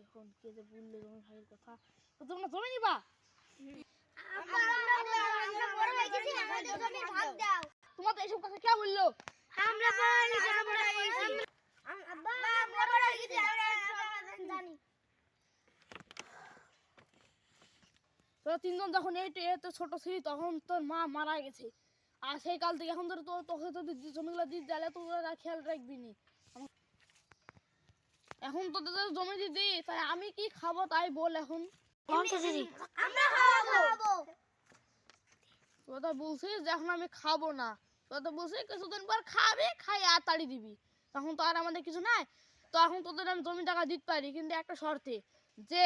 এখন কে যে বললে তোমার ভাইয়ের কথা, তো তোমরা জমি নিবা? তোমাদের এইসব কথা কে বললো? তোরা তিনজন যখন এত ছোট ছিলি তখন তোর মা মারা গেছে, আর সেই কাল থেকে এখন ধরে তোকে তোদের জমিগুলো দিতে গেলে তোরা খেয়াল রাখবি নি। এখন তোদের জমি দিদি, তাই আমি কি খাবো তাই বল। এখন তোরা তো বলছিস যে এখন আমি খাবো না, তোরা তো বলছিস কিছুদিন পর খাবি, খাই আর তাড়ি দিবি, তখন তো আর আমাদের কিছু নাই। তো এখন তোদের আমি জমি টাকা দিতে পারি, কিন্তু একটা শর্তে, যে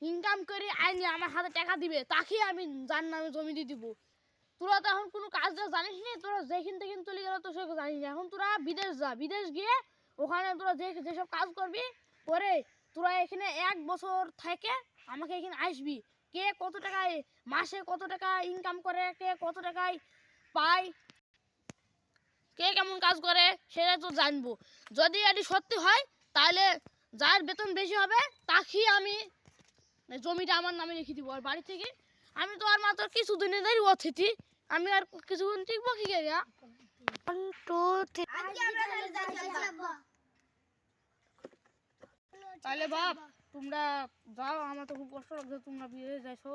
ইনকাম করে আইনি আমার হাতে টাকা দিবে তাকে আমি জানি না আমি জমি দিয়ে দিব। তোরা তো এখন কোনো কাজটা জানিস নি, তোরা যেখান থেকে চলে গেলে তো সেটা জানিস না। এখন তোরা বিদেশ যা, বিদেশ গিয়ে ওখানে তোরা যেসব কাজ করবি করে তোরা এখানে 1 বছর থেকে আমাকে এখানে আসবি, কে কত টাকায় মাসে কত টাকা ইনকাম করে, কে কত টাকায় পায়, কে কেমন কাজ করে সেটা তো জানবো। যদি এটি সত্যি হয় তাহলে যার বেতন বেশি হবে তাকে আমি জমিটা আমার নামে লিখে দিব। আর বাড়ি থেকে আমি তো আর মাত্র কিছুদিনেরই অতিথি, আমি আর কিছুদিন টিকবো কি গিয়া। তাহলে বাপ তোমরা যাও, আমার তো খুব কষ্ট লাগছে, তোমরা বিয়ে যাইছো,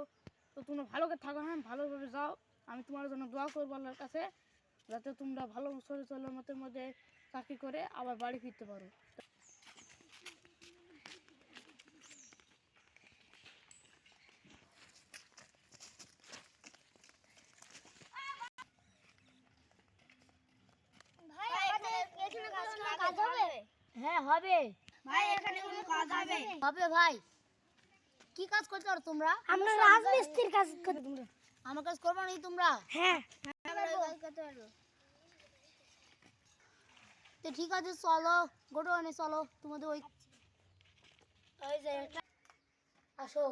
তো তোমরা ভালো করে থাকো, হ্যাঁ ভালোভাবে যাও। আমি তোমার জন্য দোয়া করবো আল্লাহর কাছে, যাতে তোমরা ভালো চলার মধ্যে চাকরি করে আবার বাড়ি ফিরতে পারো। হ্যাঁ হবে ভাই, এখানে কোনো কাজ হবে? হবে ভাই। কি কাজ করতে পারো তোমরা? আমরা রাজমিস্ত্রির কাজ করি। তোমরা আমার কাজ করবে না তোমরা? হ্যাঁ তো ঠিক আছে, চলো গোটো আনে, চলো তোমাদের ওই যে আসো।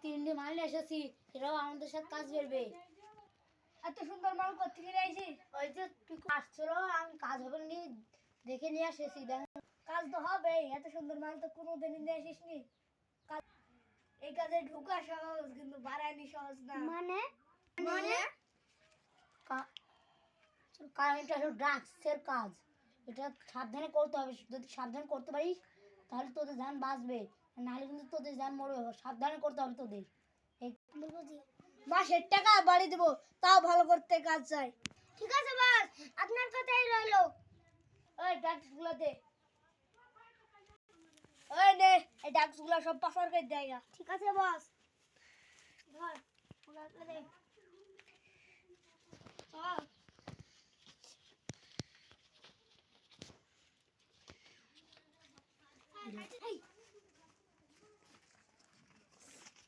3টে মাল নিয়ে এসেছি, এরাও আমাদের সাথে কাজ করবে। এত সুন্দর মাল করতে গিয়ে আইছি। ওই যে তুই আসছিল, আমি কাজ হবে নি দেখে নিয়ে এসেছি। দেখ কাজ তো হবে, এত সুন্দর মাল তো কোনোদিন নিয়ে আসিস নি। এই কাজে ঢোকা সহজ, কিন্তু বাড়ানি সহজ না। মানে মানে এটা হলো ড্রাগসের কাজ, এটা সাবধানে করতে হবে। যদি সাবধানে করতে পারিস তাহলে তোদের জান বাঁচবে, নাহলে কিন্তু তোদের জান মরবে। সাবধানে করতে হবে তোদের। মাসের টাকা বাড়ি দেবো, তাও ভালো করতে কাজ চাই। ঠিক আছে বস, আপনার কথাই রইলো। ওই ড্রাগসগুলো দে, ওই নে, এই ড্রাগসগুলো সব পাচার করে দেয়। ঠিক আছে বস, ধর ওগুলো দে। চল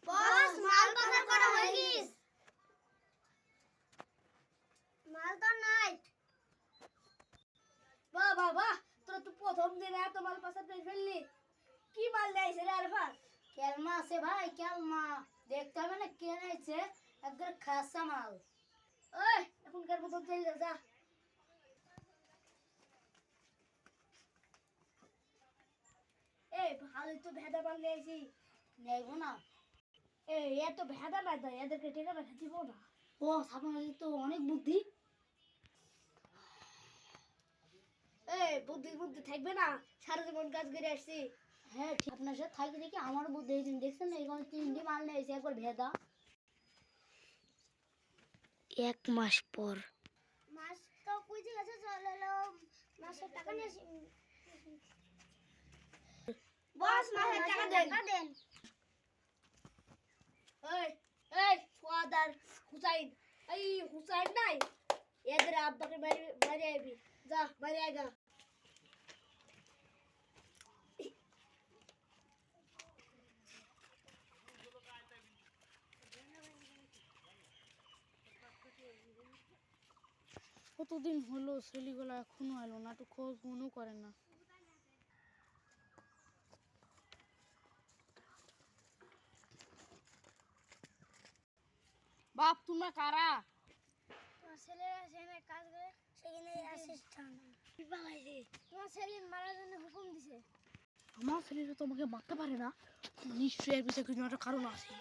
বস, মাল পাচার করা হয়ে গিস। মাল তো নাই। বাহ বাহ বাহ, তোরা তো প্রথম দিন এত মাল পাচার করে ফেললি। কি মাল নিয়েছে রে আরফান? কেলমা আছে ভাই, কেলমা দেখতে হবে না কে নিয়েছে, একদম খাসা মাল। ওই এখনকার মতো চলে যা। এই ভালো তো ভেদা মাল নিয়েছি। নেবো না। এই এত ভেদা না দেয়, এদেরকে টেকা দেখা দিব না। ও আপনার তো অনেক বুদ্ধি। এই বুদ্ধি বুদ্ধি থাকবে না, সারা জীবন কাজ করে আসছি। হ্যাঁ ঠিক, আপনার সাথে থাকি দেখি আমার বুদ্ধি হয়েছে। দেখছেন না এখানে 3টে মাল নিয়েছে, একবার ভেদা। 1 মাস পর মাস তো কুইতে গেছে, চলে এলো মাসের টাকা নিয়ে আসি। বস মাসের টাকা দেন। এই এই সোয়াদার হুসাইন, এই হুসাইন নাই, এদের আব্বাকে বাড়ি আইবি, যা বাড়ি আইগা। কতদিন হলো ছেলেগুলো এখনো এলো না, একটু খোঁজ মনেও করে না। বাপ তোমরা কারা? তোমার ছেলেরা সেখানে কাজ করে, সেখানে অ্যাসিস্ট্যান্ট। তোমার সেলিম মারার জন্য হুকুম দিছে। আমার ছেলেরা তোমাকে মারতে পারে না, নিশ্চয়ই এর পিছনে কিছু একটা কারণ আছে।